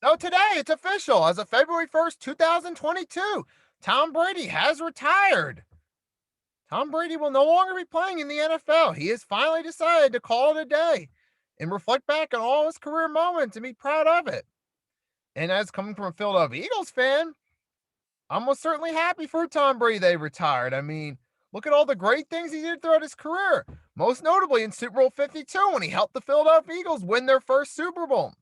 So today it's official. As of February 1st, 2022, Tom Brady has retired. Tom Brady will no longer be playing in the NFL. He has finally decided to call it a day and reflect back on all his career moments and be proud of it. And as coming from a Philadelphia Eagles fan, I'm most certainly happy for Tom Brady they retired. I mean, look at all the great things he did throughout his career, most notably in Super Bowl 52 when he helped the Philadelphia Eagles win their first Super Bowl.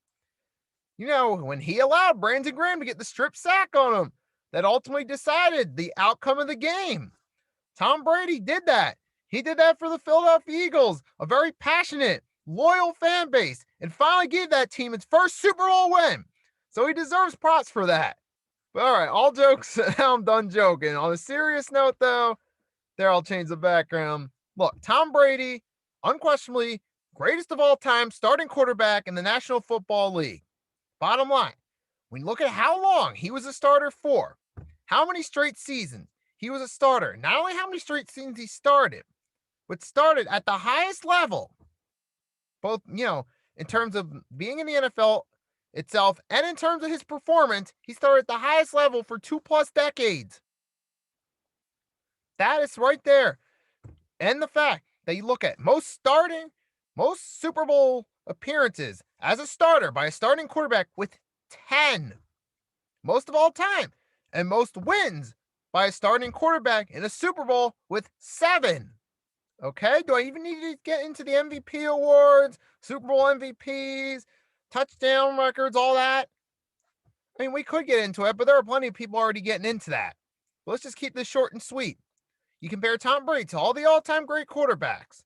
When he allowed Brandon Graham to get the strip sack on him that ultimately decided the outcome of the game. Tom Brady did that. He did that for the Philadelphia Eagles, a very passionate, loyal fan base, and finally gave that team its first Super Bowl win. So he deserves props for that. But all right, all jokes, now I'm done joking. On a serious note, though, there I'll change the background. Look, Tom Brady, unquestionably greatest of all time starting quarterback in the National Football League. Bottom line, when you look at how long he was a starter for, how many straight seasons he was a starter, not only how many straight seasons he started, but started at the highest level, both, in terms of being in the NFL itself and in terms of his performance, he started at the highest level for 2+ decades. That is right there. And the fact that you look at most Super Bowl appearances as a starter by a starting quarterback with 10, most of all time, and most wins by a starting quarterback in a Super Bowl with 7. Okay, do I even need to get into the MVP awards, Super Bowl MVPs, touchdown records, all that? I mean, we could get into it, but there are plenty of people already getting into that. Let's just keep this short and sweet. You compare Tom Brady to all the all-time great quarterbacks.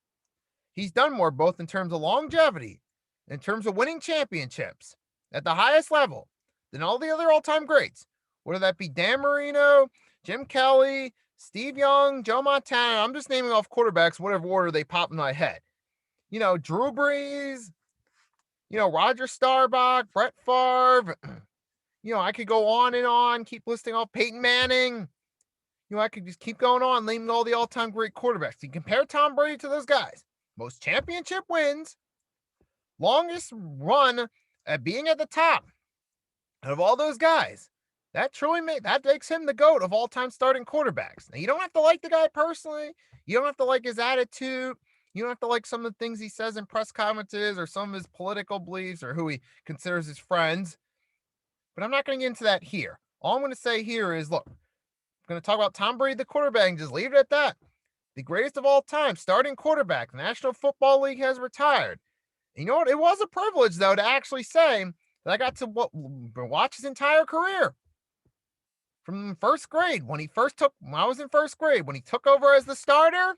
He's done more both in terms of longevity, in terms of winning championships at the highest level than all the other all-time greats. Whether that be Dan Marino, Jim Kelly, Steve Young, Joe Montana. I'm just naming off quarterbacks, whatever order they pop in my head. Drew Brees, Roger Staubach, Brett Favre. I could go on and on, keep listing off Peyton Manning. I could just keep going on, naming all the all-time great quarterbacks. You compare Tom Brady to those guys. Most championship wins, longest run at being at the top of all those guys. That makes him the GOAT of all-time starting quarterbacks. Now, you don't have to like the guy personally. You don't have to like his attitude. You don't have to like some of the things he says in press conferences or some of his political beliefs or who he considers his friends. But I'm not going to get into that here. All I'm going to say here is, look, I'm going to talk about Tom Brady, the quarterback, and just leave it at that. The greatest of all time, starting quarterback, the National Football League has retired. And you know what? It was a privilege, though, to actually say that I got to watch his entire career. From first grade, when I was in first grade, when he took over as the starter,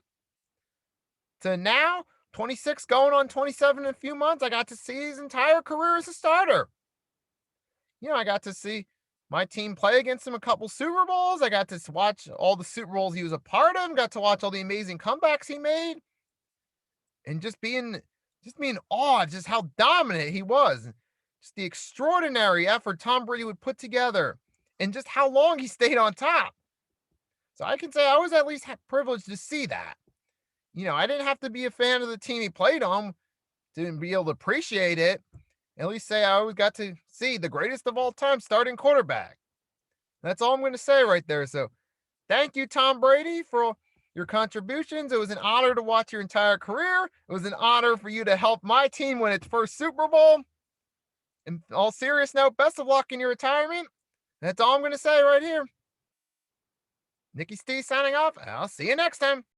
to now, 26 going on 27 in a few months, I got to see his entire career as a starter. I got to see my team play against him a couple Super Bowls. I got to watch all the Super Bowls he was a part of, got to watch all the amazing comebacks he made, and just being awed just how dominant he was. Just the extraordinary effort Tom Brady would put together and just how long he stayed on top. So I can say I was at least privileged to see that. I didn't have to be a fan of the team he played on to be able to appreciate it. At least say I always got to see the greatest of all time starting quarterback. That's all I'm going to say right there. So thank you, Tom Brady, for your contributions. It was an honor to watch your entire career. It was an honor for you to help my team win its first Super Bowl. In all serious note, best of luck in your retirement. That's all I'm going to say right here. Nikki Steve signing off. I'll see you next time.